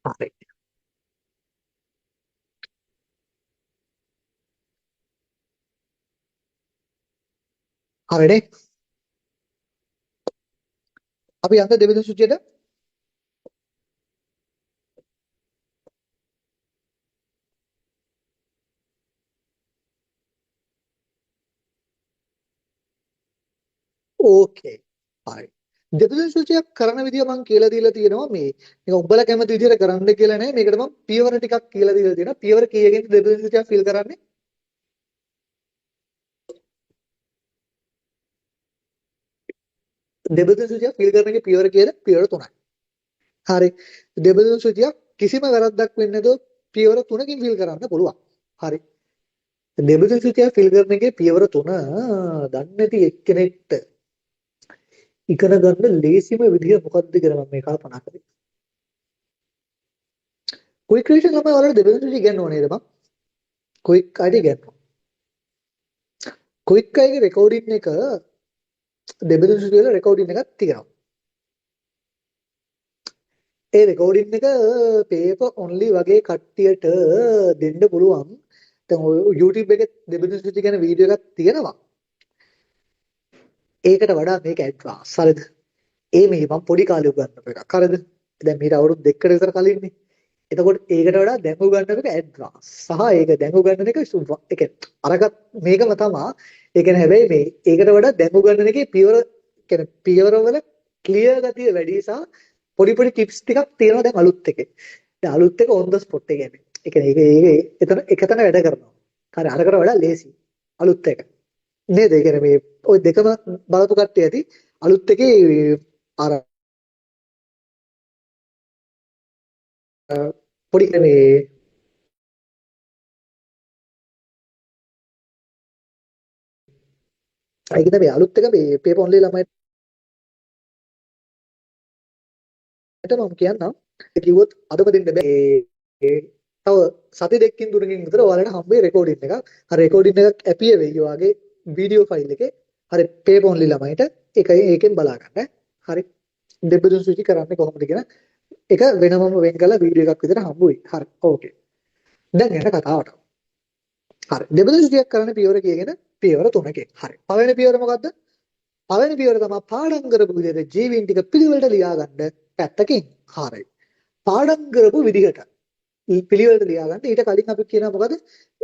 හරි. හරිනේ. අපි යන්න දෙවෙනි සුචියට. ඕකේ. හරි. දෙවෙනි සුචියක් කරන විදිය මම කියලා දීලා තියෙනවා මේ. මේක උඹලා කැමති විදියට කරන්න කියලා නෑ. මේකට මම පියවර ටිකක් කියලා දීලා තියෙනවා. පියවර කීයකින්ද දෙවෙනි සුචියක් ෆිල් කරන්නේ? දෙවෙනි සුචියක් ෆිල් කරන එකේ පියවර කියලා පියවර 3යි. හරි. දෙවෙනි සුචියක් කිසිම වැරද්දක් වෙන්නේ නැතුව පියවර 3කින් ෆිල් කරන්න පුළුවන්. හරි. දෙවෙනි සුචිය ෆිල් කරන එකේ පියවර 3 දන්නේ නැති එක්කෙනෙක්ට ඉගෙන ගන්න ලේසිම විදිය මොකක්ද කියලා මම මේ කල්පනා කරේ. ක්වික් රිවිෂන් ළමයි ඔයාලට දෙවෙනි සුචිය ඉගෙනනවා නේද මම? ක්වික් අයිඩි ඉගෙනනවා. ක්වික් අයිගේ රෙකෝඩින් එක දෙවෙනි සුචිය වල රෙකෝඩින් එකක් තියෙනවා. ඒ රෙකෝඩින් එක පේපර් ඔන්ලි වගේ කට්ටියට දෙන්න පුළුවන්. දැන් ඔය YouTube එකේ දෙවෙනි සුචිය ගැන වීඩියෝ එකක් තියෙනවා. ඒකට වඩා මේක ඇඩ්වාන්ස්. හරිද? ඒ මේ මම පොඩි කාලේ උගන්වපු එකක්. හරිද? දැන් මීට අවුරුදු දෙකකට විතර කලින්නේ. එතකොට ඒකට වඩා දැන් උගන්වන එක ඇඩ්වාන්ස්. සහ ඒක දැන් උගන්වන එක ඒ කියන්නේ අරගත් මේකම තමයි. ඒ කියන්නේ හැබැයි මේ ඒකට වඩා දැන් උගන්වන එකේ පියවර කියන්නේ පියවර වල ක්ලියර් ගතිය වැඩි සහ පොඩි පොඩි ටිප්ස් ටිකක් තියෙනවා දැන් අලුත් එකේ. දැන් අලුත් එක on the spot ඒ කියන්නේ. ඒ කියන්නේ ඒක එතන වැඩ කරනවා. හරි අරකට වඩා ලේසි. අලුත් එක. නේද? ඒ කියන්නේ මේ ওই දෙකම බලපු කට්ටිය ඇති අලුත් එකේ අර පොඩි මේ ඒකද මේ අලුත් එක මේ පේපර් ඔන්ලි ළමයිට මම කියන්නම් ඒ කිව්වොත් අදම දෙන්න බෑ තව සති දෙකකින් තුනකින් විතර ඔයාලට හම්බෙයි රෙකෝඩින් එකක්. අර රෙකෝඩින් එකක් ඇපිය වෙයි ඔයාගේ වීඩියෝ ෆයිල් එකේ. හරි පේපර් ඔන්ලි ළමයිට ඒකෙන් බලා ගන්න. හරි දෙබ්බදුන් සුචි කරන්නේ කොහොමද කියන එක වෙනමම වෙන් කරලා වීඩියෝ එකක් විතර හම්බුයි. හරි ඕකේ. දැන් යන කතාවට. හරි දෙබ්බදුන් සුචියක් කරන්න පියවර කියගෙන පියවර තුනකින්. හරි. පළවෙනි පියවර මොකද්ද? පළවෙනි පියවර තමයි පාඩම් කරපු විදිහට ජීවීන් ටික පිළිවෙලට ලියා ගන්න පැත්තකින්. හරි. පාඩම් කරපු විදිහට පිළිවෙලට ලියා ගන්න. ඊට කලින් අපි කියනවා මොකද?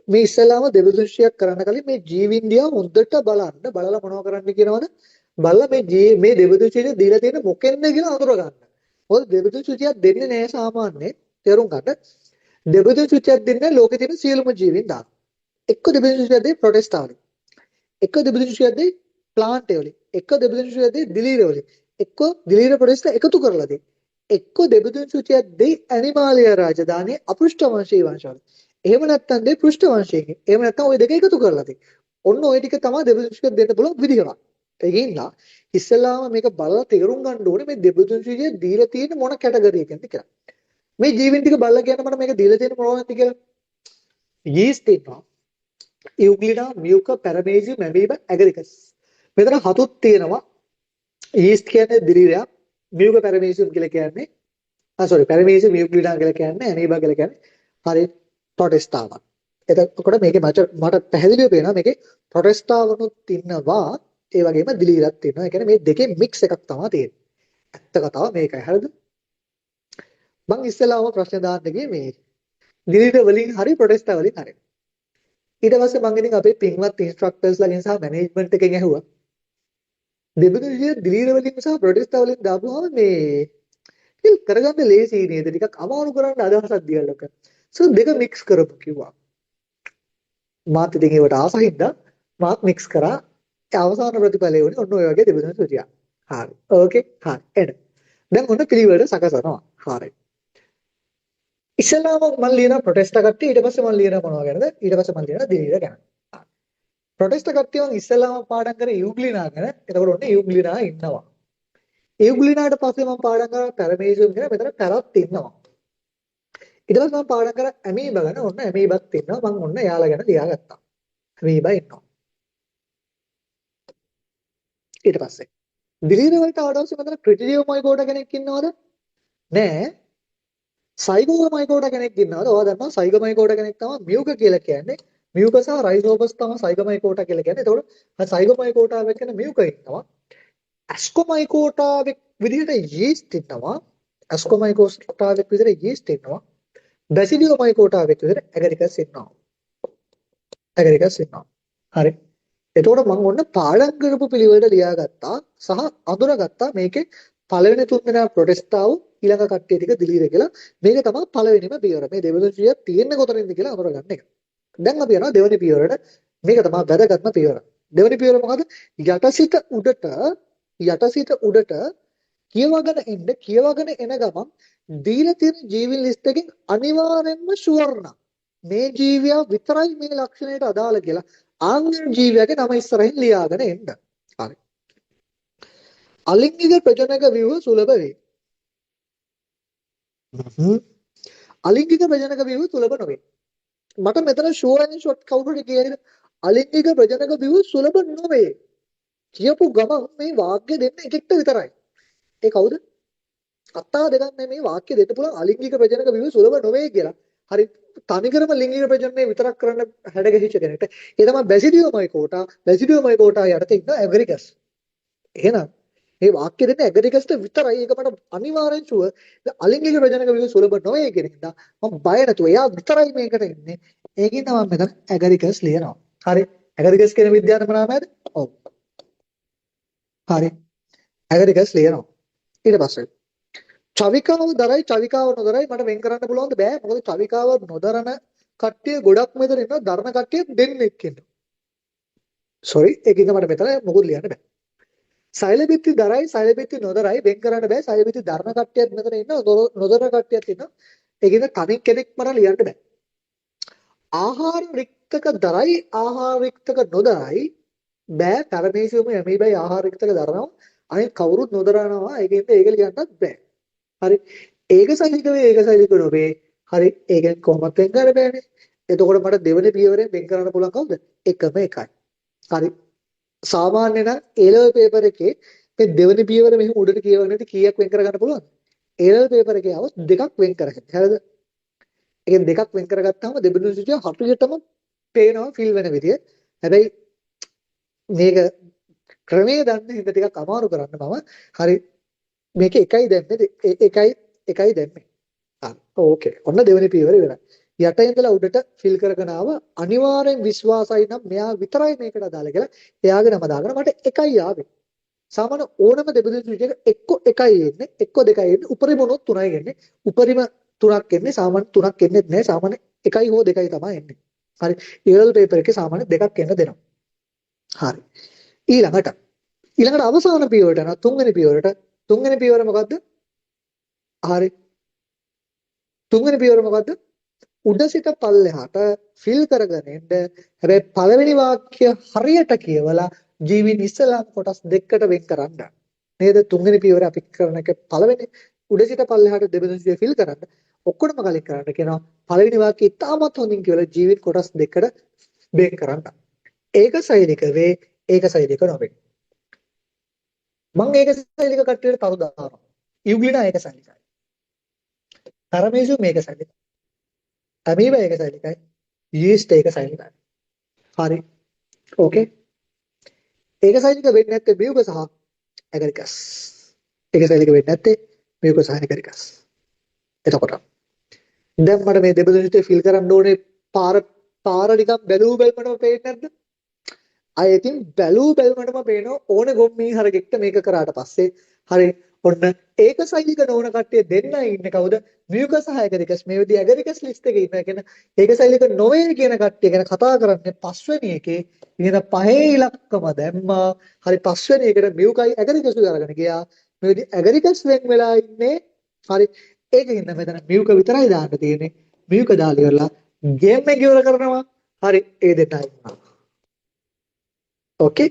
මේ ඉස්සෙල්ලාම දෙවිදෘශ්‍යයක් කරන්න කලින් මේ ජීවීන් දිහා හොඳට බලන්න. බලලා මොනව කරන්න කියනවද? බලලා මේ දෙවිදෘශ්‍යය දීලා තියෙන මොකෙන්ද කියලා අඳුර ගන්න. මොකද දෙවිදෘශ්‍යයක් දෙන්නේ නැහැ සාමාන්‍යයෙන්. තේරුම් ගන්න. දෙවිදෘශ්‍යයක් දෙන්නේ ලෝකේ තියෙන සියලුම ජීවීන් දාන. එක්ක දෙවිදෘශ්‍යයක් දෙයි ප්‍රොටෙස්ටා වලින්. එක්ක දෙවිදෘශ්‍යයක් දෙයි ප්ලාන්ට් වලින්. එක්ක දෙවිදෘශ්‍යයක් දෙයි දිලීර වලින්. එක්ක දිලීර ප්‍රොටෙස්ටා එකතු කරලා දෙයි. එක්ක දෙබිදුන් සුචියක් දෙයි ඇනිමාලියා රාජධානියේ අපෘෂ්ඨ වංශීය වංශවල. එහෙම නැත්නම් දෙයි පෘෂ්ඨ වංශයෙන්. එහෙම නැත්නම් ওই දෙක එකතු කරලා දෙයි. ඔන්න ওই ටික තමයි දෙබිදුන් සුචියක් දෙන්න පුළුවන් විදිහක්. ඒකින්ද ඉස්සෙල්ලාම මේක බලලා තේරුම් ගන්න ඕනේ මේ දෙබිදුන් සුචිය දීලා තියෙන මොන කැටගරි එකෙන්ද කියලා. මේ ජීවින් ටික බලලා කියන්න මට මේක දීලා තියෙන මොනවද කියලා. යීස්ට් ඉන්නවා. ඉයුග්ලිනා මියුකා පැරමේසියම් ඇමීබා ඇගරිකස්. මෙතන හතුත් තියෙනවා. යීස්ට් කියන්නේ දිලීරයක්. මියුකා පැරමේසියම් කියලා කියන්නේ පැරමීසියම් මියුග්ලිනා කියලා කියන්නේ ඇමීබා කියලා කියන්නේ හරි ප්‍රොටෙස්ටාවක්. එතකොට මේකේ මට පැහැදිලිව පේනවා මේකේ ප්‍රොටෙස්ටාවනුත් ඉන්නවා ඒ වගේම දිලීරත් ඉන්නවා. ඒ කියන්නේ මේ දෙකේ මික්ස් එකක් තමයි තියෙන්නේ. ඇත්ත කතාව මේකයි. හරිද? මම ඉස්සෙල්ලාම ප්‍රශ්න දාන්න ගියේ මේ දිලීර වලින් හරි ප්‍රොටෙස්ටා වලින් හරි. ඊට පස්සේ මම ඉතින් අපේ පින්වත් ඉන්ස්ට්‍රක්ටර්ස්ලාගෙන් සහ මැනේජ්මන්ට් එකෙන් ඇහුවා දෙබඳු විදිය දිලීර වලින් සහ ප්‍රොටෙස්ටා වලින් දාපුවාම මේ ඒක කරගන්න ලේසි නේද? ටිකක් අමාරු කරන්න අදහසක් දියලක. දෙක මික්ස් කරපු කිව්වා. මාත් ඉතින් ඒවට ආසහින්ද මාත් මික්ස් කරා. ඒ අවසාන ප්‍රතිඵලය වුණේ ඔන්න ඔය වගේ දෙබඳු සුචියක්. හරි. ඕකේ. හරි. එන්න. දැන් ඔන්න පිළිවෙල සකසනවා. හරි. ඉස්සෙල්ලාම මම ලියන ප්‍රොටෙස්ටා කට්ටිය ඊට පස්සේ මම ලියන මොනවා ගැනද? ඊට පස්සේ මම ලියන දිලීර ගැන. ප්‍රොටෙස්ටා කට්ටිය මම ඉස්සෙල්ලාම පාඩම් කරේ යුග්ලිනා ගැන. එතකොට ඔන්න යුග්ලිනා ඉන්නවා. යුග්ලිනාට පස්සේ මම පාඩම් කරා පැරමේසියම් ගැන. මෙතන පැරත් ඉන්නවා. ඊට පස්සේ මම පාඩම් කරා ඇමීබා ගැන. ඔන්න ඇමීබාත් ඉන්නවා. මම ඔන්න එයාලා ගැන ලියාගත්තා. ඇමීබා ඉන්නවා. ඊට පස්සේ දිලීර වලට ආවට පස්සේ මෙතන ක්‍රිටිරියෝමයිකෝඩා කෙනෙක් ඉන්නවද? නෑ. සයිගෝමයිකෝටා කෙනෙක් ඉන්නවද? ඔයා දන්නවා සයිගෝමයිකෝටා කෙනෙක් තමයි මියුක කියලා කියන්නේ. මියුක සහ රයිසෝපස් තමයි සයිගෝමයිකෝටා කියලා කියන්නේ. එතකොට සයිගෝමයිකෝටා වෙකන මියුක ඉන්නවා. ඇස්කොමයිකෝටා විදිහට යීස්ට් ඉන්නවා. ඇස්කොමයිකෝටා විදිහට යීස්ට් ඉන්නවා. බැසිලියෝමයිකෝටා විදිහට ඇගරිකස් ඉන්නවා. ඇගරිකස් ඉන්නවා. හරි. එතකොට මම ඔන්න පාඩම් කරපු පිළිවෙලට ලියාගත්තා සහ අඳුනගත්තා මේකේ පළවෙනි තුන් දෙනා ප්‍රොටෙස්ටාව ඊළඟ කට්ටිය ටික දිලීර කියලා. මේක තමයි පළවෙනිම පියවර. මේ දෙවෙනි පියවර තියෙන්නේ කොතනින්ද කියලා අඳුරගන්න එක. දැන් අපි යනවා දෙවෙනි පියවරට. මේක තමයි වැදගත්ම පියවර. දෙවෙනි පියවර මොකද්ද? යටසිත උඩට කියවගෙන එන ගමන් දීලා තියෙන ජීවි ලිස්ට් එකෙන් අනිවාර්යෙන්ම ෂුවර් නම් මේ ජීවියා විතරයි මේ ලක්ෂණයට අදාළ කියලා ආන්ගේ ජීවියාගේ නම ඉස්සරහින් ලියාගෙන එන්න. හරි. අලිංගික ප්‍රජනක ව්‍යුහ සුලභ වේ. අලිංගික ප්‍රජනක ව්‍යුහ සුලභ නොවේ. මට මෙතන ෂුවර් ඇන් ෂොට් කවුරුද කියන්නේ අලිංගික ප්‍රජනක ව්‍යුහ සුලභ නොවේ. කියපු ගමන් මේ වාක්‍ය දෙන්න එකෙක්ට විතරයි. ඒ කවුද? අත්තා දෙකක් මේ වාක්‍ය දෙන්න පුළුවන් අලිංගික ප්‍රජනක ව්‍යුහ සුලභ නොවේ කියලා. හරි තනිකරම ලිංගික ප්‍රජනනය විතරක් කරන්න හැඩගැහිච්ච කෙනෙක්ට ඒ තමයි බැසිඩියෝමයිකෝටා යටතේ ඉන්න ඇගරිකස්. එහෙනම් මේ වාක්‍ය දෙන්නේ ඇගරිකස්ට විතරයි. ඒක මට අනිවාර්යෙන් ෂුවර්. අලිංගික ප්‍රජනක ව්‍යුහ සුලභ නොවේ කියන හින්දා මම බය නැතුව එයා විතරයි මේකට ඉන්නේ. ඒකින් තමයි මම මෙතන ඇගරිකස් ලියනවා. හරි. ඇගරිකස් කියන විද්‍යාත්මක නාමයද? ඔව්. හරි. ඇගරිකස් ලියනවා. ඊට පස්සේ චවිකාව දරයි චවිකාව නොදරයි මට වෙන් කරන්න පුළුවන්ද? බෑ. මොකද චවිකාව නොදරන කට්ටිය ගොඩක් මෙතන ඉන්නවා. දරන කට්ටිය දෙන්නෙක් ඉන්නවා. සෝරි ඒකින්ද මට මෙතන මොකුත් ලියන්න බෑ. සෛලබිත්ති දරයි සෛලබිත්ති නොදරයි වෙන් කරන්න බෑ. සෛලබිත්ති දරන කට්ටියත් මෙතන ඉන්නවා. නොදරන කට්ටියත් ඉන්නවා. ඒකින්ද තනින් කෙනෙක් මට ලියන්න බෑ. ආහාර රික්තක දරයි ආහාර රික්තක නොදරයි බෑ. තරමේසියුම යමීබයි ආහාර රික්තක දරනවා. අනිත් කවුරුත් නොදරනවා. ඒකින්ද ඒක ලියන්නත් බෑ. හරි ඒකසයිලික වේ ඒකසයිලික නොවේ. හරි ඒකෙන් කොහොමද වෙන් කරන්න බෑනේ. එතකොට මට දෙවෙනි පියවරෙන් වෙන් කරන්න පුළුවන් කවුද? එකම එකයි. හරි සාමාන්‍ය නම් A level paper එකේ මේ දෙවෙනි පියවර මෙහෙම උඩට කියවගෙන ඉති කීයක් වෙන් කරගන්න පුළුවන්ද? A level paper එකේ આવොත් දෙකක් වෙන් කරගන්න. හරිද? ඒකෙන් දෙකක් වෙන් කරගත්තාම දෙබඳු සිටිය හරියටම පේනවා ෆිල් වෙන විදිය. හැබැයි මේක ක්‍රමයේ දන්න හින්දා ටිකක් අමාරු කරන්න මම. හරි මේක එකයි දැම්මේ එකයි දැම්මේ. ඕකේ. ඔන්න දෙවෙනි පියවර ඉවරයි. යට ඉඳලා උඩට ෆිල් කරගෙන ආව අනිවාර්යෙන් විශ්වාසයි නම් මෙයා විතරයි මේකට අදාළ කියලා. එයාගේ නම දාගෙන මට එකයි ආවේ. සාමාන්‍ය ඕනම දෙබඳු විදිහක එක්ක එකයි එන්නේ, එක්ක දෙකයි එන්නේ, උපරිම උනොත් තුනයි එන්නේ. උපරිම තුනක් එන්නේ, සාමාන්‍ය තුනක් එන්නේ නැහැ. සාමාන්‍ය එකයි හෝ දෙකයි තමයි එන්නේ. හරි. ඊළඟ පේපර් එකේ සාමාන්‍ය දෙකක් එන්න දෙනවා. හරි. ඊළඟට අවසාන පියවරට යනවා තුන්වෙනි පියවරට. තුන්වෙනි පියවර මොකද්ද? හරි. තුන්වෙනි පියවර මොකද්ද? උඩ සිට පල්ලෙහාට ෆිල් කරගෙන එන්න. හැබැයි පළවෙනි වාක්‍ය හරියට කියවලා ජීවින් ඉස්සලාම කොටස් දෙකකට වෙන් කරන්න. නේද? තුන්වෙනි පියවර අපි කරන එක පළවෙනි උඩ සිට පල්ලෙහාට දෙබඳු ෆිල් කරන්න. ඔක්කොටම කලින් කරන්න කියනවා පළවෙනි වාක්‍ය ඉතාමත් හොඳින් කියවලා ජීවින් කොටස් දෙකකට වෙන් කරන්න. ඒක සෛනික වේ, ඒක සෛනික නොවේ. මම ඒක සෛනික කට්ටියට තරු දානවා. යුග්ලිනා ඒක සෛනිකයි. තරමේසු මේක සෛනිකයි. අමීබා ඒක සෛනිකයි. යීස්ට් ඒක සෛනිකයි. හරි. ඕකේ. ඒක සෛනික වෙන්නේ නැත්තේ මියුක සහ ඇගරිකස්. ඒක සෛනික වෙන්නේ නැත්තේ මියුක සහ ඇගරිකස්. එතකොට දැන් මට මේ දෙබඳු විදිහට ෆිල් කරන්න ඕනේ පාර නිකන් බැලූ බැලමටම පේන්නේ නැද්ද? අය ඉතින් බැලූ බැලමටම පේනවා ඕනේ ගොම්මී හරකෙක්ට මේක කරාට පස්සේ හරි ඔන්න ඒක සෛනික නොවන කට්ටිය දෙන්නයි ඉන්නේ කවුද? මියුකස් සහ ඇගරිකස්. මේ විදිහ ඇගරිකස් ලිස්ට් එකේ ඉන්න කියන ඒක සෛනික නොවේ කියන කට්ටිය ගැන කතා කරන්නේ පස්වෙනි එකේ ඉතින් පහේ ඉලක්කම දැම්මා. හරි පස්වෙනි එකට මියුකයි ඇගරිකස් අරගෙන ගියා. මේ විදිහ ඇගරිකස් වෙන් වෙලා ඉන්නේ. හරි ඒකින්ද මෙතන මියුක විතරයි දාන්න තියෙන්නේ. මියුක දාලා ඉවරලා ගේම් එක ඉවර කරනවා. හරි ඒ දෙන්නයි ඉන්නවා. ඕකේ.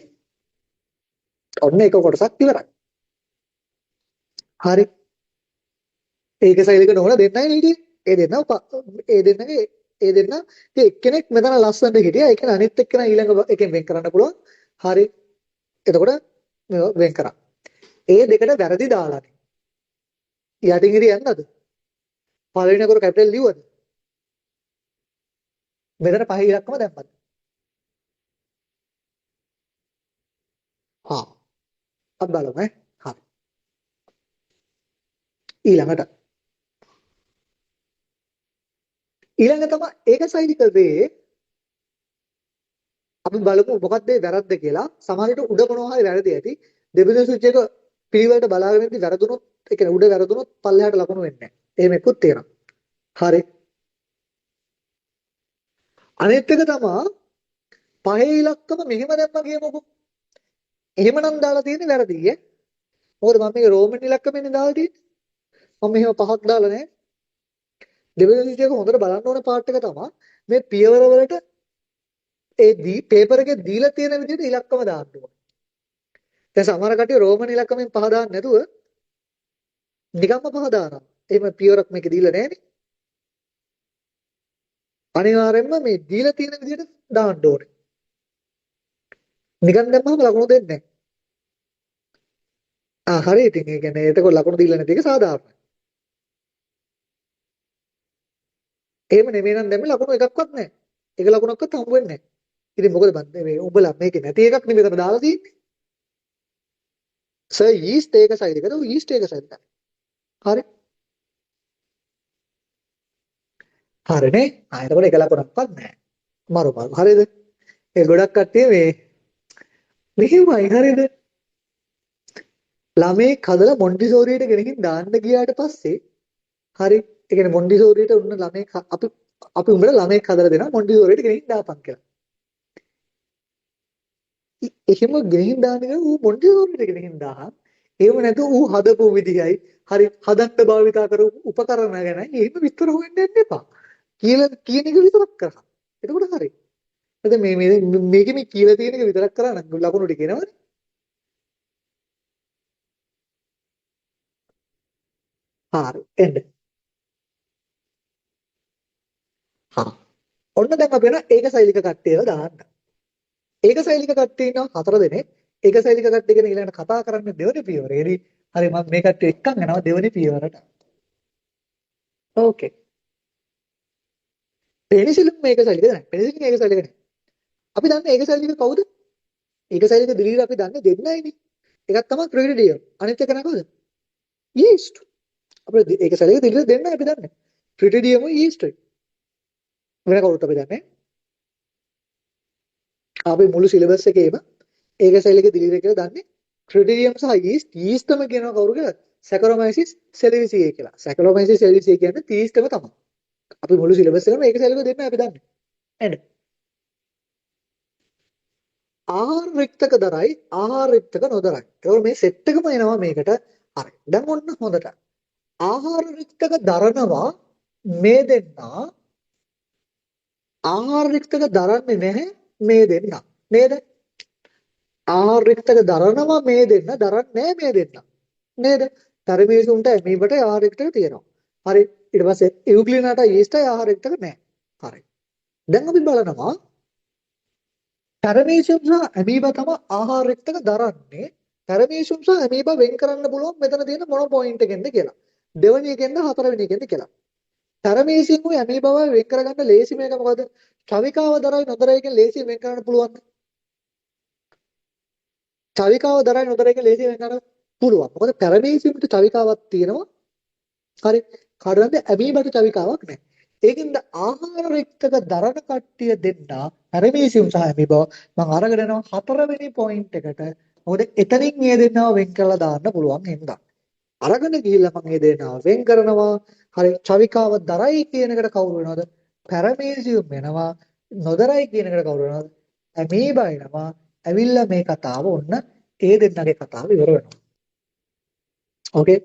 ඔන්න එක කොටසක් ඉවරයි. හරි. ඒක සෛලික නොවන දෙන්නයි හිටියේ. ඒ දෙන්නගේ ඉතින් එක්කෙනෙක් මෙතන ලස්සනට හිටියා. ඒ කියන්නේ අනිත් එක්කෙනා ඊළඟ එකෙන් වෙන් කරන්න පුළුවන්. හරි. එතකොට වෙන් කරා. ඒ දෙකට වැරදි දාලානේ. යටින් ඉරි යන්නද? පළවෙනි අකුර කැපිටල් ලියුවද? මෙතන පහේ ඉලක්කම දැම්මද? හා. අපි බලමු ඈ. හරි. ඊළඟ තමයි ඒක සෛනික දේ අපි බලමු මොකක්ද මේ වැරද්ද කියලා. සමහරවිට උඩ මොනවා හරි වැරදි ඇති. දෙබිඳු ස්විච් එක පිළිවෙලට බලාගෙන ඉඳි වැරදුනොත් ඒ කියන්නේ උඩ වැරදුනොත් පල්ලෙහාට ලකුණු වෙන්නේ නැහැ. එහෙම එක්කුත් තියෙනවා. හරි. අනිත් එක තමයි පහේ ඉලක්කම මෙහෙම දැම්මා කියමුකෝ. එහෙමනම් දාලා තියෙන්නේ වැරදි ඈ. මොකද මම මේක රෝමන් ඉලක්කමෙන් දාලා තියෙන්නේ. මම මෙහෙම පහක් දාලා නැහැ. දෙබිඳු ස්විච් එක හොඳට බලන්න ඕන පාර්ට් එක තමයි මේ පියවර වලට පේපර් එකේ දීලා තියෙන විදිහට ඉලක්කම දාන්න ඕන. දැන් සමහර කට්ටිය රෝමන් ඉලක්කමෙන් පහ දාන්න නැතුව නිකම්ම පහ දානවා. එහෙම පියවරක් මේකේ දීලා නැහැනේ. අනිවාර්යයෙන්ම මේ දීලා තියෙන විදිහට දාන්න ඕනේ. නිකන් දැම්මම ලකුණු දෙන්නේ නැහැ. හරි ඉතින් ඒ කියන්නේ එතකොට ලකුණු දීලා නැති එක සාධාරණයි. එහෙම නෙමෙයි නම් දැම්මේ ලකුණු එකක්වත් නැහැ. එක ලකුණක්වත් හම්බ වෙන්නේ නැහැ. ඉතින් මොකද මේ උඹලා මේකේ නැති එකක් නෙමෙයි මෙතන දාලා තියෙන්නේ. සර් ඊස්ට් ඒක සයිඩ් එකද? ඊස්ට් ඒක සයිඩ් එක. හරි. හරිනේ. එතකොට එක ලකුණක්වත් නැහැ. මරු. හරිද? ඒ ගොඩක් කට්ටිය මෙහෙමයි හරිද? ළමෙක් හදලා මොන්ටිසෝරියට ගෙනකින් දාන්න ගියාට පස්සේ හරි ඒ කියන්නේ මොන්ටිසෝරියට උන්න ළමෙක් අපි උඹට ළමෙක් හදලා දෙනවා මොන්ටිසෝරියට ගෙනකින් දාපන් කියලා. එහෙම ගෙනකින් දාන්න ගියා ඌ මොන්ටිසෝරියට ගෙනකින් දාහන්. එහෙම නැතුව ඌ හදපු විදිහයි හරි හදන්න භාවිතා කරපු උපකරණ ගැන එහෙම විස්තර හොයන්න යන්න එපා. කියලා කියන එක විතරක් කරා. එතකොට හරි. එතකොට මේකේ මේ කියලා තියෙන එක විතරක් කරා නම් ලකුණු ටික එනවනේ. හරි එන්න. හා. ඔන්න දැන් අපි යන ඒක සෛලික කට්ටියව දාන්න. ඒක සෛලික කට්ටිය ඉන්නවා 4 දෙනෙක්. ඒක සෛලික කට්ටිය ගැන ඊළඟට කතා කරන්නේ දෙවෙනි පියවරේදී. හරි මම මේ කට්ටිය එක්කන් යනවා දෙවෙනි පියවරට. ඕකේ. පෙනිසිලින් මේක සෛලික නෑ. පෙනිසිලින් ඒක සෛලික නෑ. අපි දන්නේ ඒක සෛලික කවුද? ඒක සෛලික දිලීර අපි දන්නේ දෙන්නයිනේ. එකක් තමයි ට්‍රිඩියම්. අනිත් එක නෑ කවුද? යීස්ට්. අපේ ඒක සෛලික දිලීර දෙන්නයි අපි දන්නේ. ට්‍රිඩියම් යීස්ට්. වෙන කවුරුත් අපි දන්නේ. අපි මුළු සිලබස් එකේම ඒක සෛලික දිලීර කියලා දන්නේ ට්‍රිඩියම් සහ යීස්ට්ම කියනවා කවුරු කියලා? සැකරොමයිසිස් සෙලිවිසියේ කියලා. සැකරොමයිසිස් සෙලිවිසියේ කියන්නේ යීස්ට්ම තමයි. අපි මුළු සිලබස් එකම ඒක සෛලික දෙන්නයි අපි දන්නේ. එන්න. ආහාර රික්තක දරයි ආහාර රික්තක නොදරයි. ඒකෝ මේ සෙට් එකම එනවා මේකට. හරි. දැන් ඔන්න හොඳට. ආහාර රික්තක දරනවා මේ දෙන්නා ආහාර රික්තක දරන්නේ නැහැ මේ දෙන්නා. නේද? ආහාර රික්තක දරනවා මේ දෙන්න දරන්නේ නැහැ මේ දෙන්න. නේද? තරමේසුන්ට ඇමීබට ආහාර රික්තක තියෙනවා. හරි. ඊට පස්සේ ඉව්ග්ලිනාට ඊස්ටයි ආහාර රික්තක නැහැ. හරි. දැන් අපි බලනවා තරමේසියම් සහ ඇමීබා තමයි ආහාර රික්තක දරන්නේ. තරමේසියම් සහ ඇමීබා වෙන් කරන්න පුළුවන් මෙතන තියෙන මොන පොයින්ට් එකෙන්ද කියලා. දෙවෙනි එකෙන්ද හතරවෙනි එකෙන්ද කියලා. තරමේසියම් උ ඇමීබාව වෙන් කරගන්න ලේසි මේක මොකද? චවිකාව දරයි නොදරයි කියන ලේසි වෙන් කරන්න පුළුවන්. චවිකාව දරයි නොදරයි කියන ලේසි වෙන් කරන්න පුළුවන්. මොකද තරමේසියම්ට චවිකාවක් තියෙනවා. හරි. කාටද ඇමීබාට චවිකාවක් නැහැ. ඒකින්ද ආහාර රික්තක දරන කට්ටිය දෙන්න පැරමීසියම් සහ ඇමීබා මම අරගෙන යනවා හතරවෙනි පොයින්ට් එකට. මොකද එතනින් මේ දෙන්නව වෙන් කරලා දාන්න පුළුවන් හින්දා. අරගෙන ගිහිල්ලා මම මේ දෙන්නව වෙන් කරනවා. හරි චවිකාව දරයි කියන එකට කවුරු වෙනවද? පැරමීසියම් වෙනවා. නොදරයි කියන එකට කවුරු වෙනවද? ඇමීබා වෙනවා. ඇවිල්ලා මේ කතාව ඔන්න ඒ දෙන්නගේ කතාව ඉවර වෙනවා. ඕකේ.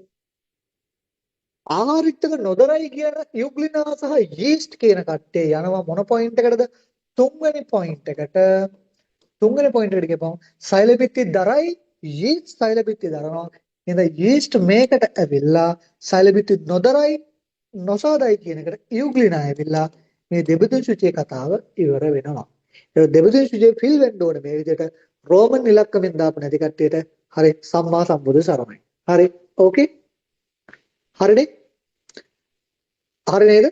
ආහාරිත්තක නොදරයි කියන යුග්ලිනා සහ යීස්ට් කියන කට්ටිය යනවා මොන පොයින්ට් එකටද? තුන්වෙනි පොයින්ට් එකට. තුන්වෙනි පොයින්ට් එකට ගියපම සෛලබිත්ති දරයි යීස්ට් සෛලබිත්ති දරනවා. එහෙනම් යීස්ට් මේකට ඇවිල්ලා සෛලබිත්ති නොදරයි නොසාදයි කියන එකට යුග්ලිනා ඇවිල්ලා මේ දෙබිඳුන් සුචියේ කතාව ඉවර වෙනවා. ඒ දෙබිඳුන් සුචියේ ෆිල් වෙන්න ඕනේ මේ විදිහට රෝමන් ඉලක්කමින් දාපු නැති කට්ටියට හරි සම්මා සම්බුදු සරණයි. හරි ඕකේ හරිනේ හරි නේද?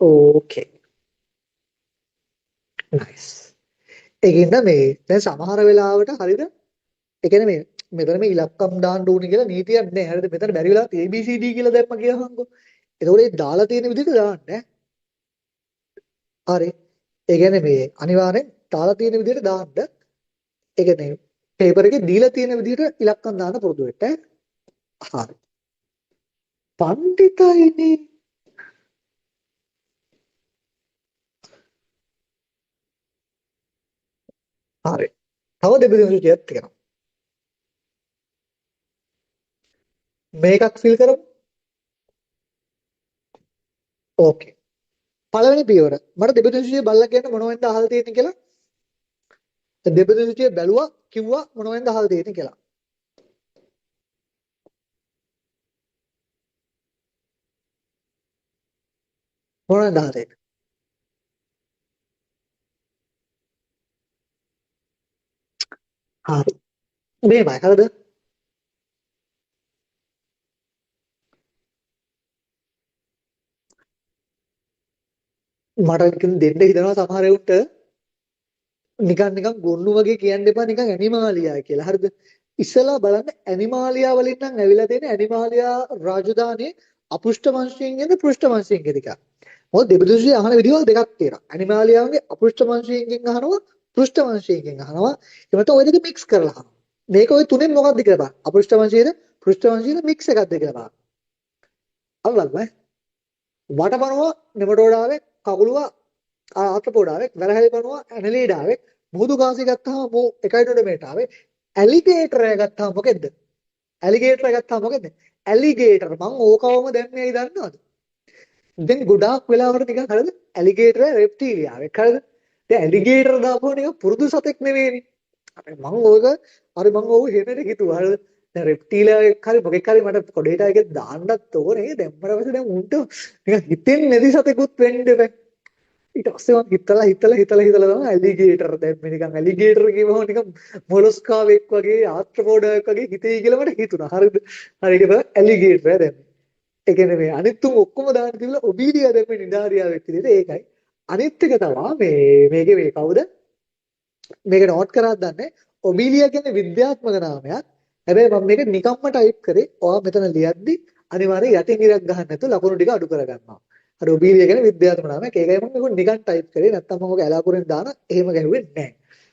ඕකේ. නයිස්. ඒකින්ද මේ දැන් සමහර වෙලාවට හරිද? ඒ කියන්නේ මේ මෙතන මේ ඉලක්කම් දාන්න ඕනේ කියලා නීතියක් නැහැ. හරිද? මෙතන බැරි වෙලාවත් ABCD කියලා දැම්ම කියහන්කෝ. එතකොට ඒ දාලා තියෙන විදිහට දාන්න ඈ. හරි. ඒ කියන්නේ මේ අනිවාර්යෙන් දාලා තියෙන විදිහට දාන්න. ඒ කියන්නේ පේපර් එකේ දීලා තියෙන විදිහට ඉලක්කම් දාන්න පුරුදු වෙන්න ඈ. හරි. පණ්ඩිතයිනේ. හරි. තව දෙබෙදි සුචියක් තියෙනවා. මේකක් ෆිල් කරමු. ඕකේ. පළවෙනි පියවර. මට දෙබෙදි සුචිය බලලා කියන්න මොනවෙන්ද අහලා තියෙන්නේ කියලා. දෙබෙදි සුචිය බැලුවා කිව්වා මොනවෙන්ද අහලා තියෙන්නේ කියලා. මොනවෙන්ද අහලා තියෙන්නේ? හරි. මේමයි හරිද? මට දෙන්න හිතනවා සමහර උන්ට නිකන් ගොන්නු වගේ කියන්න එපා නිකන් ඇනිමාලියා කියලා. හරිද? ඉස්සලා බලන්න ඇනිමාලියා වලින් නම් ඇවිල්ලා තියෙන ඇනිමාලියා රාජධානියේ අපෘෂ්ඨ වංශයෙන්ද පෘෂ්ඨ වංශයෙන්ද කියලා. මොකද දෙබිදුසි අහන විදිහවල දෙකක් තියෙනවා. ඇනිමාලියාගේ අපෘෂ්ඨ වංශයෙන් අහනවා පෘෂ්ඨ වංශයෙන් අහනවා. එහෙම නැත්නම් ওই දෙක මික්ස් කරලා අහනවා. මේක ওই තුනෙන් මොකක්ද කියලා බලන්න. අපෘෂ්ඨ වංශයේද පෘෂ්ඨ වංශයේද මික්ස් එකක්ද කියලා බලන්න. අල්ලන්න. වටපනවා නෙමටෝඩාවෙක් කකුලුවා ආත්‍රපෝඩාවෙක් වැරහැලිපනවා ඇනලීඩාවෙක් මුහුදු කාසිය ගත්තාම මෝ එකයි ඩොඩමේට ආවේ ඇලිගේටර් එක ගත්තාම මොකෙද්ද ඇලිගේටර් එක ගත්තාම මොකෙද්ද ඇලිගේටර් මං ඕකවම දැම්මේ ඇයි දන්නවද දැන් ගොඩාක් වෙලාවට නිකන් හරිද ඇලිගේටර් රෙප්ටීලියාවෙක් හරිද දැන් ඇලිගේටර් දාපුවා නිකන් පුරුදු සතෙක් නෙවෙයිනේ අපේ මං ඕක හරි මං ඕක හෙනට හිතුවා හරිද දැන් රෙප්ටීලියාවෙක් හරි මොකෙක් හරි මට කොඩේට එකක් දාන්නත් ඕනේ දැම්මම පස්සේ දැන් උන්ට නිකන් හිතෙන්නේ නැති සතෙකුත් වෙන්න බෑ ඊට පස්සේ මම හිතලා තමයි ඇලිගේටර් දැම්මේ නිකන් ඇලිගේටර් කියවම නිකන් මොලස්කාවෙක් වගේ ආර්ත්‍රෝපෝඩාවෙක් වගේ හිතෙයි කියලා මට හිතුණා. හරිද? හරි ඒක තමයි ඇලිගේටර් දැම්මේ. ඒ කියන්නේ මේ අනිත් තුන් ඔක්කොම දාන්න තිබුණා ඔබීඩියා දැම්මේ නිදාරියාවෙක් විදිහට ඒකයි. අනිත් එක තමයි මේකේ මේ කවුද? මේක නෝට් කරාද දන්නේ ඔබීලියා කියන්නේ විද්‍යාත්මක නාමයක්. හැබැයි මම මේක නිකම්ම ටයිප් කරේ. ඔයා මෙතන ලියද්දි අනිවාර්යෙන් යටින් ඉරක් ගහන්න නැතුව ලකුණු ටික අඩු කරගන්නවා. අර ඔබීලියා කියන්නේ විද්‍යාත්මක නාමයක්. ඒකයි මම මේක නිකන් ටයිප් කරේ. නැත්තම් මම ඔක ඇලාකුරෙන් දාන එහෙම ගැහුවේ නැහැ.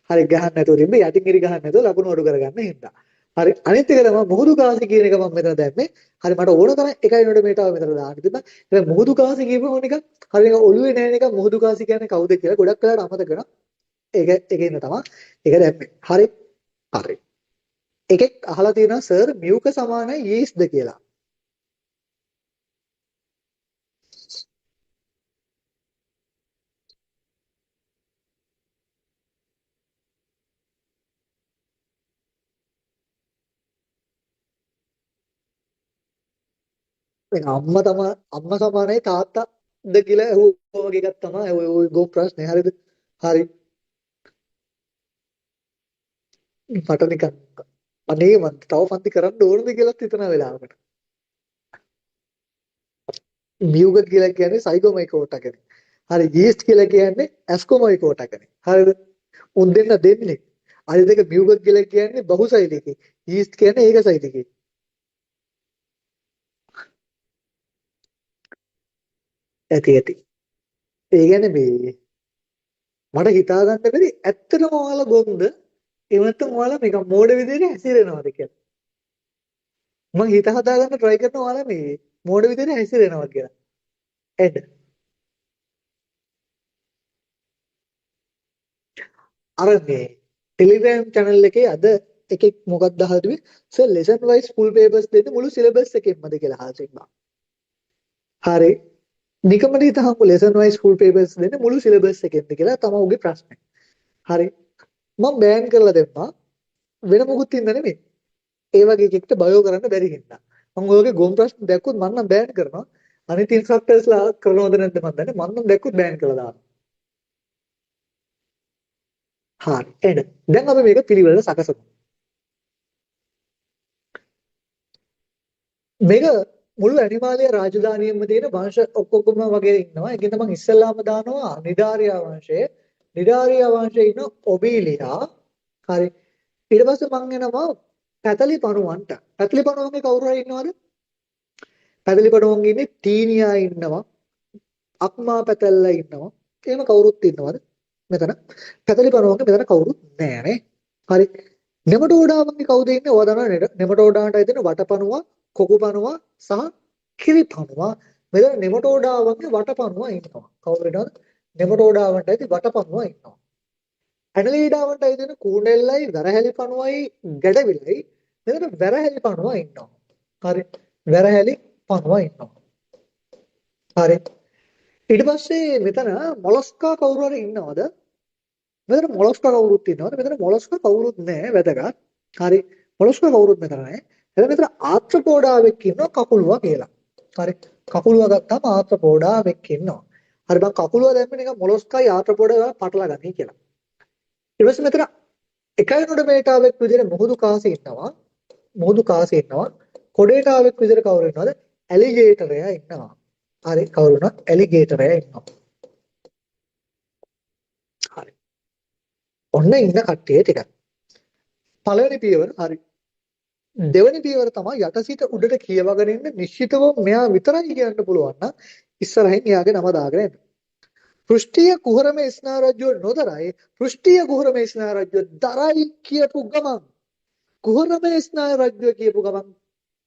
හරි ගහන්න නැතුව තිබ්බේ යටින් ඉරි ගහන්න නැතුව ලකුණු අඩු කරගන්න හින්දා. හරි අනිත් එක තමයි මුහුදු කාසි කියන එක මම මෙතන දැම්මේ. හරි මට ඕන තරම් එකයි නොඩමේටාව මෙතන දාන්න තිබ්බා. ඒක මුහුදු කාසි කියපුවම නිකන් හරි නිකන් ඔළුවේ නැහැ නිකන් මුහුදු කාසි කියන්නේ කවුද කියලා ගොඩක් වෙලාවට අමතක වෙනවා. ඒකෙන් තමයි ඒක දැම්මේ. හරි. හරි. එකෙක් අහලා තියෙනවා සර් මියුක සමානයි යීස්ට්ද කියලා. දැන් අම්මා සමානයි තාත්තාද කියලා ඇහුවා වගේ එකක් තමයි ඔය ගෝ ප්‍රශ්නේ. හරිද? හරි. මට නිකන් අනේ මන් තව පන්ති කරන්න ඕනද කියලාත් හිතන වෙලාවකට. මියුක කියලා කියන්නේ සයිගෝමයිකෝටා කෙනෙක්. හරි යීස්ට් කියලා කියන්නේ ඇස්කොමයිකෝටා කෙනෙක්. හරිද? උන් දෙන්නේ. අනිත් දෙක මියුක කියලා කියන්නේ බහුසෛලිකේ. යීස්ට් කියන්නේ ඒකසෛලිකේ. ඇති. ඒ කියන්නේ මේ මට හිතා ගන්න බැරි ඇත්තටම ඔයාලා ගොන්ද එහෙම නැත්නම් ඔයාලා නිකන් මෝඩ විදිහට හැසිරෙනවද කියලා. මම හිත හදා ගන්න try කරනවා ඔයාලා මේ මෝඩ විදිහට හැසිරෙනවා කියලා. එන්න. අර මේ Telegram channel එකේ අද එකෙක් මොකක්ද අහලා තිබේ sir lesson wise full papers දෙන්න මුළු syllabus එකෙන්මද කියලා අහලා තිබ්බා. හරි. නිකමට හිතහමු lesson wise full papers දෙන්න මුළු syllabus එකෙන්ද කියලා තමයි උගේ ප්‍රශ්නේ. හරි. මම බෑන් කරලා දෙන්නා වෙන මොකුත් ඉන්න නෙමෙයි. ඒ වගේ එකෙක්ට බයෝ කරන්න බැරි හින්දා. මම ඔයගේ ගොම් ප්‍රශ්න දැක්කොත් මම නම් බෑන් කරනවා. අනිත් ඉන්ස්ට්‍රක්ටර්ස්ලා කරනවද නැද්ද මන් දන්නේ. මම නම් දැක්කොත් බෑන් කරලා දානවා. හරි. එහෙනම් දැන් අපි මේක පිළිවෙලට සකසමු. මේක මුළු ඇනිමාලිය රාජධානියෙම තියෙන වංශ ඔක්කොම වගේ ඉන්නවා. ඒකෙන් තමයි ඉස්සෙල්ලාම දානවා නිඩාරියා වංශයේ. නිඩාරියා වංශයේ ඉන්න ඔබීලියා. හරි. ඊට පස්සේ මං එනවා පැතලි පණුවන්ට. පැතලි පණුවන්ගේ කවුරු හරි ඉන්නවද? පැතලි පණුවන්ගේ ඉන්නේ තීනියා ඉන්නවා. අක්මා පැතල්ලා ඉන්නවා. එහෙම කවුරුත් ඉන්නවද? මෙතන පැතලි පණුවන්ගේ මෙතන කවුරුත් නැහැ නේ. හරි. නෙමටෝඩාවන්ගේ කවුද ඉන්නේ? ඔයා දන්නවද? නෙමටෝඩාන්ට ඇදෙන වටපණුවා, කොකුපණුවා සහ කිරිපණුවා. මෙතන නෙමටෝඩාවන්ගේ වටපණුවා ඉන්නවා. කවුරු ඉන්නවද? නෙමටෝඩාවන්ට ඇති වටපණුවා ඉන්නවා. ඇනලීඩාවන්ට ඇදෙන කූඩෙල්ලයි, වැරහැලි පණුවයි, ගැඩවිලයි. මෙතන වැරහැලි පණුවා ඉන්නවා. හරි. වැරහැලි පණුවා ඉන්නවා. හරි. ඊට පස්සේ මෙතන මොලස්කා කවුරු හරි ඉන්නවද? මෙතන මොලස්කා කවුරුත් ඉන්නවද? මෙතන මොලස්කා කවුරුත් නැහැ වැදගත්. හරි. මොලස්කා කවුරුත් මෙතන නැහැ. එහෙනම් මෙතන ආත්‍රපෝඩාවෙක් ඉන්නවා කකුලුවා කියලා. හරි. කකුලුවා ගත්තාම ආත්‍රපෝඩාවෙක් ඉන්නවා. හරි මම කකුලුවා දැම්මේ නිකන් මොලස්කායි ආත්‍රපෝඩාව පටලවා ගන්නයි කියලා. ඊට පස්සේ මෙතන එකයිනොඩමේටාවෙක් විදිහට මුහුදු කාසි ඉන්නවා. මුහුදු කාසි ඉන්නවා. කොඩේටාවෙක් විදිහට කවුරු ඉන්නවද? ඇලිගේටරයා ඉන්නවා. හරි කවුරු ඉන්නවද? ඇලිගේටරයා ඉන්නවා. හරි. ඔන්න ඉන්න කට්ටිය ටික. පළවෙනි පියවර හරි. දෙවෙනි පියවර තමයි යටසිට උඩට කියවගෙන ඉන්න නිශ්චිතව මෙයා විතරයි කියන්න පුළුවන් නම් ඉස්සරහින් එයාගේ නම දාගෙන එන්න. පෘෂ්ඨීය කුහරම ස්නාරජ්‍යෝ නොදරයි පෘෂ්ඨීය කුහරම ස්නාරජ්‍යෝ දරයි කියපු ගමන් කුහරම ස්නාරජ්‍යෝ කියපු ගමන්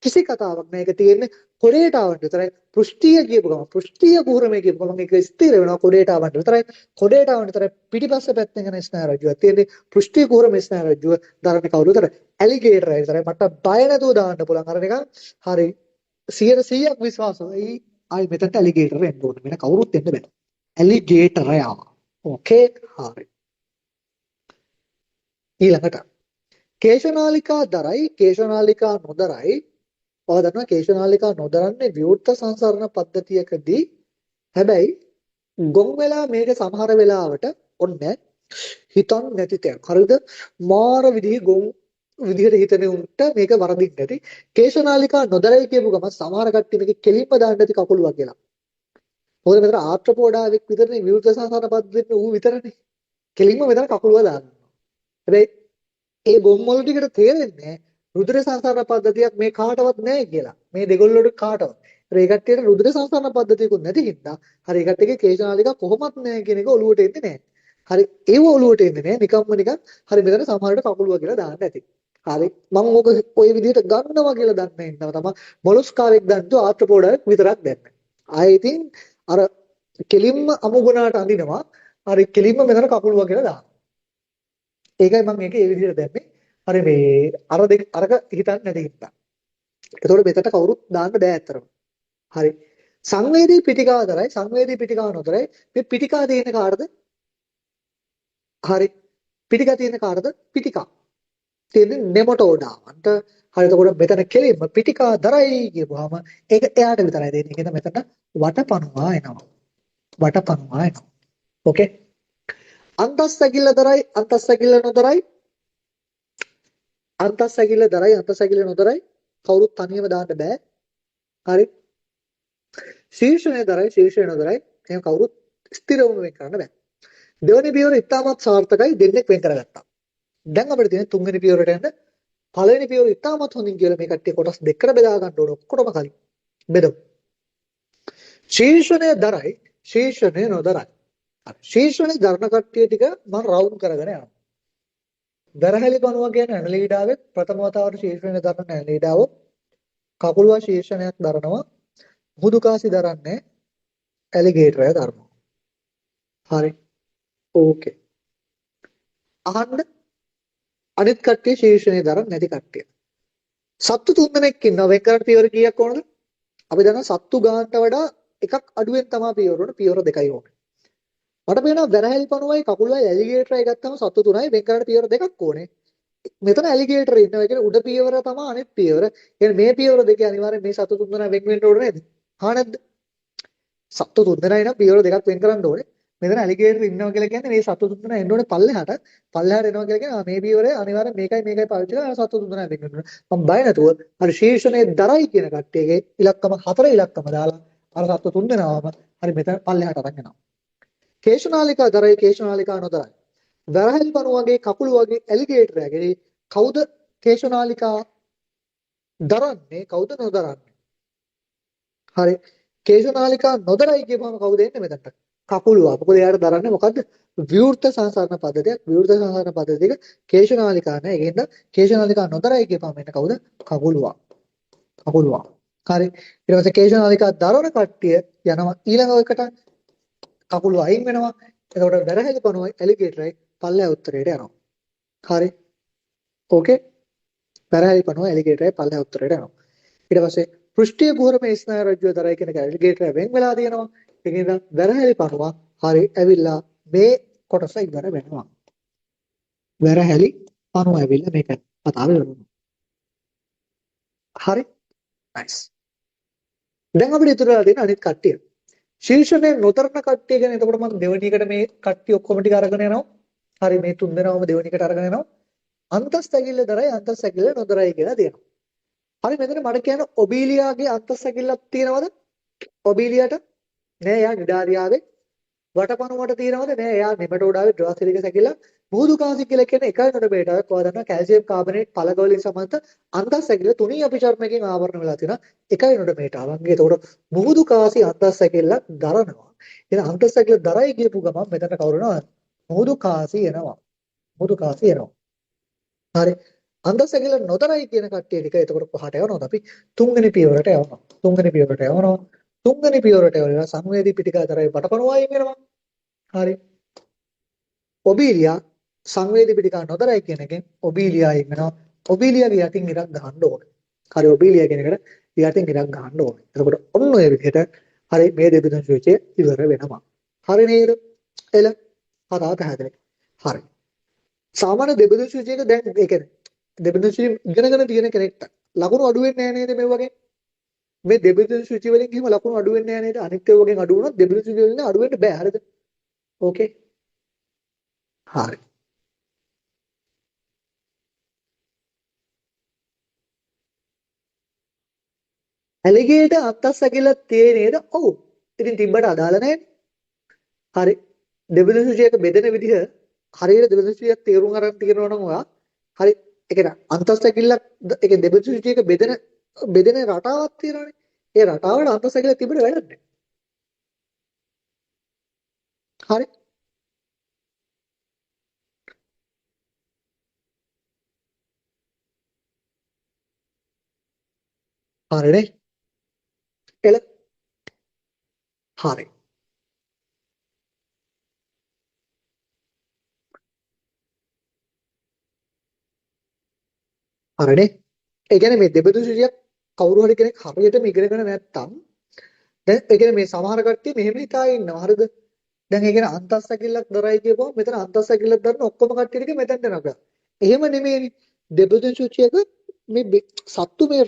කිසි කතාවක් නෑ. ඒක තියෙන්නේ කොඩේට ආවන්ට විතරයි. පෘෂ්ඨීය කියපු ගමන් පෘෂ්ඨීය කුහරම කියපු ගමන් ඒක ස්ථිර වෙනවා කොඩේට ආවන්ට විතරයි. කොඩේට ආවන්ට විතරයි පිටිපස්ස පැත්තෙන් යන ස්නාරජ්‍යෝ තියෙන්නේ. පෘෂ්ඨීය කුහරම ස්නාරජ්‍යෝ දරන්නේ කවුරු විතරයි? ඇලිගේටර් එක විතරයි. මට බය නැතුව දාන්න පුළුවන්. අර නිකන් හරි 100%ක් විශ්වාසයි. ආයි මෙතනට ඇලිගේටර් එන්න ඕනේ. වෙන කවුරුත් එන්න බෑ. ඇලිගේටරයා. ඕකේ හරි. ඊළඟට කේශනාලිකා දරයි කේශනාලිකා නොදරයි. ඔයා දන්නවා කේශනාලිකා නොදරන්නේ විවෘත සංසරණ පද්ධතියකදී. හැබැයි ගොන් වෙලා මේක සමහර වෙලාවට ඔන්න හිතන් නැති තැන්. හරිද? මාර විදිහේ ගොන් විදිහට හිතන උන්ට මේක වරදින් නැති. කේශනාලිකා නොදරයි කියපු ගමන් සමහර කට්ටිය මේක කෙලින්ම දාන්න නැති කකුලුවා කියලා. මොකද මෙතන ආත්‍රපෝඩාවෙක් විතරනේ විවෘත සංසරණ පද්ධතියේ ඌ විතරනේ. කෙලින්ම මෙතන කකුලුවා දානවා. හැබැයි ඒ ගොම්මල ටිකට තේරෙන්නේ රුධිර සංසරණ පද්ධතියක් මේ කාටවත් නැහැ කියලා. මේ දෙගොල්ලෝට කාටවත්. ඒ කට්ටියට රුධිර සංසරණ පද්ධතියකුත් නැති හින්දා හරි ඒ කට්ටියගේ කේශනාලිකා කොහොමත් නැහැ කියන එක ඔලුවට එන්නේ නැහැ. හරි ඒව ඔලුවට එන්නේ නැහැ. නිකම්ම නිකන් හරි මෙතන සමහරවිට කකුලුවා කියලා දාන්න ඇති. හරි මම ඕක ওই විදිහට ගන්නවා කියලා දන්නේ ඉන්නවා තමයි මොලස්කාවෙක් දන්තු ආර්ථ්‍රෝපෝඩාවෙක් විතරක් දැම්මේ. ආයේ ඉතින් අර කෙලින්ම අමුගුණාට අඳිනවා. හරි කෙලින්ම මෙතන කකුලුවා කියලා දානවා. ඒකයි මම මේක ඒ විදිහට දැම්මේ. හරි මේ අර දෙක අරක හිතන්නේ නැති හින්දා. ඒතකොට මෙතට කවුරුත් දාන්න බෑ ඇත්තටම. හරි. සංවේදී පිටිකාදරයි සංවේදී පිටිකා නොදරයි මේ පිටිකා තියෙන කාටද? හරි. පිටිකා තියෙන කාටද? පිටිකා. තියෙන්නේ නෙමටෝඩාවන්ට. හරි එතකොට මෙතන කෙලින්ම පිටිකා දරයි කියපුවාම ඒක එයාට විතරයි දෙන්නේ. ඒකෙන් මෙතන වටපණුවා එනවා. වටපණුවා එනවා. ඕකේ. අන්තස්සකිල්ල දරයි අන්තස්සකිල්ල නොදරයි අන්තස්සකිල්ල දරයි අන්තස්සකිල්ල නොදරයි කවුරුත් තනියම දාන්න බෑ. හරි. ශීර්ෂණය දරයි ශීර්ෂණය නොදරයි එහෙනම් කවුරුත් ස්ථිරවම වෙන් කරන්න බෑ. දෙවෙනි පියවර ඉතාමත් සාර්ථකයි දෙන්නෙක් වෙන් කරගත්තා. දැන් අපිට තියෙන තුන්වෙනි පියවරට යන්න පළවෙනි පියවර ඉතාමත් හොඳින් කියලා මේ කට්ටිය කොටස් දෙකකට බෙදා ගන්න ඕන ඔක්කොටම කලින් බෙදමු. ශීර්ෂණය දරයි ශීර්ෂණය නොදරයි. ශීර්ෂණේ දරන කට්ටිය ටික මම රවුන්ඩ් කරගෙන යනවා. වැරහැලි පණුව කියන්නේ ඇනලීඩාවේ ප්‍රථම වතාවට ශීර්ෂණේ දරන ඇනලීඩාව කකුලුවා ශීර්ෂණයක් දරනවා. මුදුකාසි දරන්නේ ඇලිගේටරය දරනවා. හරි. ඕකේ. අහන්න අනිත් කට්ටිය ශීර්ෂණේ දරන්නේ නැති කට්ටිය. සත්තු තුන්දෙනෙක් ඉන්නවා. වෙන් කරන්න පියවර කීයක් ඕනද? අපි දන්නවා සත්තු ගානට වඩා එකක් අඩුවෙන් තමයි පියවර උන පියවර දෙකයි ඕනේ. මට පේනවා වැරහැලි පණුවයි කකුලුවයි ඇලිගේටරයි ගත්තම සත්තු තුනයි වෙන් කරන්න පියවර දෙකක් ඕනේ. මෙතන ඇලිගේටර් ඉන්නවා. ඒ කියන්නේ උඩ පියවර තමයි අනිත් පියවර. කියන්නේ මේ පියවර දෙකේ අනිවාර්යෙන් මේ සත්තු තුන්දෙනා වෙන් වෙන්න ඕනේ නේද? හා නැද්ද? සත්තු තුන්දෙනා නම් පියවර දෙකක් වෙන් කරන්න ඕනේ. මෙතන ඇලිගේටර් ඉන්නවා කියලා කියන්නේ මේ සත්තු තුන්දෙනා එන්න ඕනේ පල්ලෙහාට. පල්ලෙහාට එනවා කියලා කියන්නේ මේ පියවරේ අනිවාර්යෙන් මේකයි පාවිච්චි කරලා සත්තු තුන්දෙනා දෙන්න ඕනේ. මම බය නැතුව අර ශීර්ෂණයේ දරයි කියන කට්ටියගේ ඉලක්කම 4 ඉලක්කම දාලා අර සත්තු තුන්දෙනාවම හරි මෙතන පල්ලෙහාට අරන් යනවා. කේශනාලිකා දරයි කේශනාලිකා නොදරයි. වැරහැල් පණු වගේ කකුළු වගේ ඇලිගේටර් කවුද කේශනාලිකා දරන්නේ කවුද නොදරන්නේ? හරි. කේශනාලිකා නොදරයි කියපුවම කවුද එන්නේ මෙතනට? කකුළුවා. මොකද එයාට දරන්නේ මොකද්ද? විවෘත සංසරණ පද්ධතියක්. විවෘත සංසරණ පද්ධතියක කේශනාලිකා නැහැ. ඒකෙන්ද කේශනාලිකා නොදරයි කියපුවම එන්නේ කවුද? කකුළුවා. කකුළුවා. හරි. ඊට පස්සේ කේශනාලිකා දරන කට්ටිය යනවා ඊළඟ එකට කකුළුවා අයින් වෙනවා. එතකොට වැරහැලි පණුවයි ඇලිගේටරයි පල්ලෙහා උත්තරයට යනවා. හරි. ඕකේ. වැරහැලි පණුව ඇලිගේටරයි පල්ලෙහා උත්තරයට යනවා. ඊට පස්සේ පෘෂ්ඨීය කුහරම ස්නායු රජ්‍යුව දරයි කියන ඇලිගේටර් වෙන් වෙලා තියෙනවා. ඒකෙන්ද වැරහැලි පණුව හරි ඇවිල්ලා මේ කොටස ඉවර වෙනවා. වැරහැලි පණුව ඇවිල්ලා මේක කතාව ඉවර වෙනවා. හරි. නයිස්. දැන් අපිට ඉතුරු වෙලා තියෙන අනිත් කට්ටිය. ශීර්ෂණය නොතරන කට්ටිය ගැන එතකොට මම දෙවෙනි එකට මේ කට්ටිය ඔක්කොම ටික අරගෙන යනවා. හරි මේ තුන් දෙනාම දෙවෙනි එකට අරගෙන යනවා. අන්තස්සැකිල්ල දරයි අන්තස්සැකිල්ල නොදරයි කියලා තියෙනවා. හරි මෙතන මට කියන්න ඔබීලියාගේ අන්තස්සැකිල්ලක් තියෙනවද? ඔබීලියාට නෑ එයා නිඩාරියාවේ වටපණුවට තියෙනවද? නෑ එයා නෙමටෝඩාවේ ඩ්‍රාසිලික සැකිල්ල. මුහුදු කාසි කියලා කියන එකයි නොඩබේටාවක් ඔයා දන්නවා කැල්සියම් කාබනේට් පළක වලින් සමන්ත අන්තස්සැකිල්ල තුනී අපිචර්මයකින් ආවරණය වෙලා තියෙනවා. එකයි නොඩබේටාවක්. ඒතකොට මුහුදු කාසි අන්තස්සැකිල්ලක් දරනවා. එහෙනම් අන්තස්සැකිල්ල දරයි කියපු ගමන් මෙතන කවුරු එනවද? මුහුදු කාසි එනවා. මුහුදු කාසි එනවා. හරි. අන්තස්සැකිල්ල නොදරයි කියන කට්ටිය ටික එතකොට පහට යවනවාද අපි තුන්වෙනි පියවරට යවනවා. තුන්වෙනි පියවරට යවනවා. තුන්වෙනි පියවරට යවලා සංවේදී පිටිකා දරයි වටපණුවයි වෙනවා. හරි. ඔබීලියා සංවේදී පිටිකා නොදරයි කියන එකෙන් ඔබීලියා ඉන්නවා. ඔබීලියාගේ යටින් ඉරක් ගහන්න ඕනේ. හරි ඔබීලියා කියන එකට යටින් ඉරක් ගහන්න ඕනේ. එතකොට ඔන්න ඔය විදිහට හරි මේ දෙබිඳුන් සූචිය ඉවර වෙනවා. හරි නේද? එල කතාව පැහැදිලි. හරි. සාමාන්‍ය දෙබිඳුන් සූචියක දැන් ඒ කියන්නේ දෙබිඳුන් සූචිය ඉගෙනගෙන තියෙන කෙනෙක්ට ලකුණු අඩු වෙන්නේ නැහැ නේද මේ වගේ? මේ දෙබිඳුන් සූචිය වලින් එහෙම ලකුණු අඩු වෙන්නේ නැහැ නේද? අනිත් ඒවා වලින් අඩු වුණොත් දෙබිඳුන් සූචිය වලින් අඩු වෙන්න බෑ. හරිද? ඕකේ. හරි. ඇලිගේට අත්තස්සකිල්ල තියේ නේද? ඔව්. ඉතින් තිබ්බට අදාළ නැහැ. හරි. දෙබිඳුන් සූචියක බෙදෙන විදිහ හරියට දෙබිඳුන් සූචියක් තේරුම් අරන් තියෙනවා නම් ඔයා හරි ඒ කියන්නේ අත්තස්සකිල්ලක් ඒ කියන්නේ දෙබිඳුන් සූචියක බෙදෙන රටාවක් තියෙනවානේ. ඒ රටාවට අත්තස්සකිල්ල තිබෙන්න වැඩක් නැහැ. හරි. හරිනේ. එල හරි. හරිනේ. ඒ කියන්නේ මේ දෙබිඳුන් සූචියක් කවුරු හරි කෙනෙක් හරියටම ඉගෙනගෙන නැත්තම් දැන් ඒ කියන්නේ මේ සමහර කට්ටිය මෙහෙම හිතා ඉන්නවා. හරිද? දැන් ඒ කියන්නේ අන්තස්සකිල්ලක් දරයි කියපුවම මෙතන අන්තස්සකිල්ලක් දරන ඔක්කොම කට්ටිය ටික මෙතෙන්ට එනවා. එහෙම නෙමෙයිනේ. දෙබිඳුන් සූචියක මේ සත්තු මේ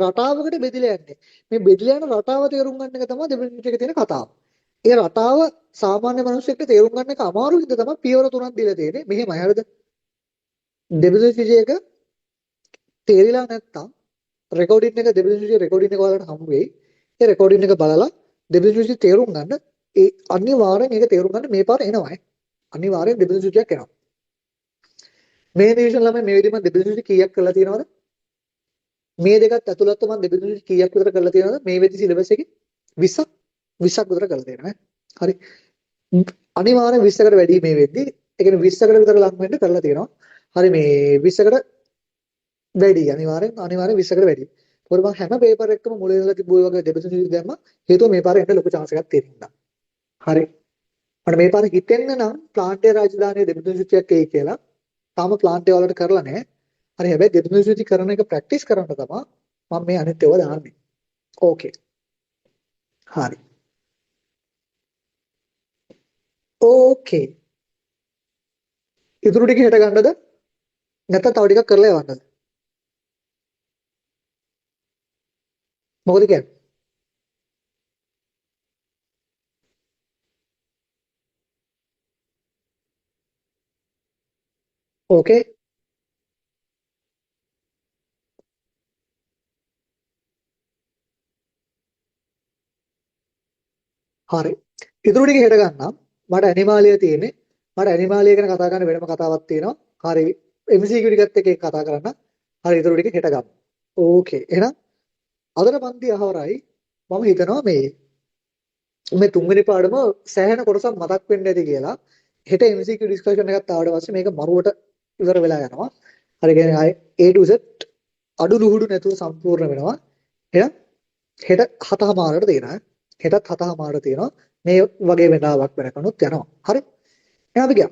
රටාවකට බෙදලා යන්නේ. මේ බෙදලා යන රටාව තේරුම් ගන්න එක තමයි දෙබිඳුන් සූචියක තියෙන කතාව. ඒ රටාව සාමාන්‍ය මිනිස්සුන්ට තේරුම් ගන්න එක අමාරු හින්දා තමයි පියවර තුනක් දීලා තියෙන්නේ. මෙහෙමයි හරිද? දෙබිඳුන් සූචියක තේරිලා නැත්තම් රෙකෝඩින් එක දෙබිඳුන් සූචියේ රෙකෝඩින් එක ඔයාලට හම්බ වෙයි. ඒ රෙකෝඩින් එක බලලා දෙබිඳුන් සූචිය තේරුම් ගන්න ඒ අනිවාර්යෙන් ඒක තේරුම් ගන්න මේ පාර එනවා. අනිවාර්යෙන් දෙබිඳුන් සූචියක් එනවා. මේ ඩිවිෂන් ළමයි මේ විදිහට මම දෙබිඳුන් සූචි කීයක් කරලා තියෙනවද? මේ දෙකත් ඇතුළත්ව මම දෙබිඳුන් සූචි කීයක් විතර කරලා තියෙනවද? මේ වෙද්දි සිලබස් එකේ 20ක් 20ක් විතර කරලා තියෙනවා. හරි. අනිවාර්යෙන් 20කට වැඩි මේ වෙද්දි. ඒ කියන්නේ 20කට විතර ලං වෙන්න කරලා තියෙනවා. හරි මේ 20කට වැඩි අනිවාර්යෙන් 20කට වැඩි. මොකද මම හැම පේපර් එකකම මුල ඉඳලා තිබ්බෝ වගේ දෙබිඳුන් සූචි දැම්මා. හේතුව මේ පාර එන්න ලොකු chance එකක් තියෙනවා. හරි. මට මේ පාර හිතෙන්න නම් ප්ලාන්ටේ රාජධානියේ දෙබිඳුන් සූචියක් එයි කියලා. තාම ප්ලාන්ටේ වලට කරලා නැහැ. හරි හැබැයි දෙබිඳුන් සූචි කරන එක ප්‍රැක්ටිස් කරන්න තමයි මම මේ අනිත් ඒවා දාන්නේ. ඕකේ. හරි. ඕකේ. ඉතුරු ටික හෙට ගන්නද? නැත්නම් තව ටිකක් කරලා යවන්නද? මොකද කියන්නේ? ඕකේ. හරි. ඉතුරු ටික හෙට ගන්නම්. මට ඇනිමාලිය තියෙන්නේ. මට ඇනිමාලිය ගැන කතා කරන්න වෙනම කතාවක් තියෙනවා. හරි. MCQ ටිකත් එක්ක ඒක කතා කරන්න. හරි ඉතුරු ටික හෙට ගමු. ඕකේ. එහෙනම් අදට පන්ති අහවරයි. මම හිතනවා මේ තුන්වෙනි පාඩම සෑහෙන කොටසක් මතක් වෙන්න ඇති කියලා. හෙට MCQ ඩිස්කෂන් එකක් ආවට පස්සේ මේක මරුවට ඉවර වෙලා යනවා. හරි කියන්නේ ආයේ A to Z අඩු ලුහුඩු නැතුව සම්පූර්ණ වෙනවා. එහෙනම් හෙට 7:00මාරට තියෙනවා. හෙටත් 7:00මාරට තියෙනවා. මේ වගේ වෙලාවක් වෙනකනුත් යනවා. හරි. එහෙනම් අපි ගියා.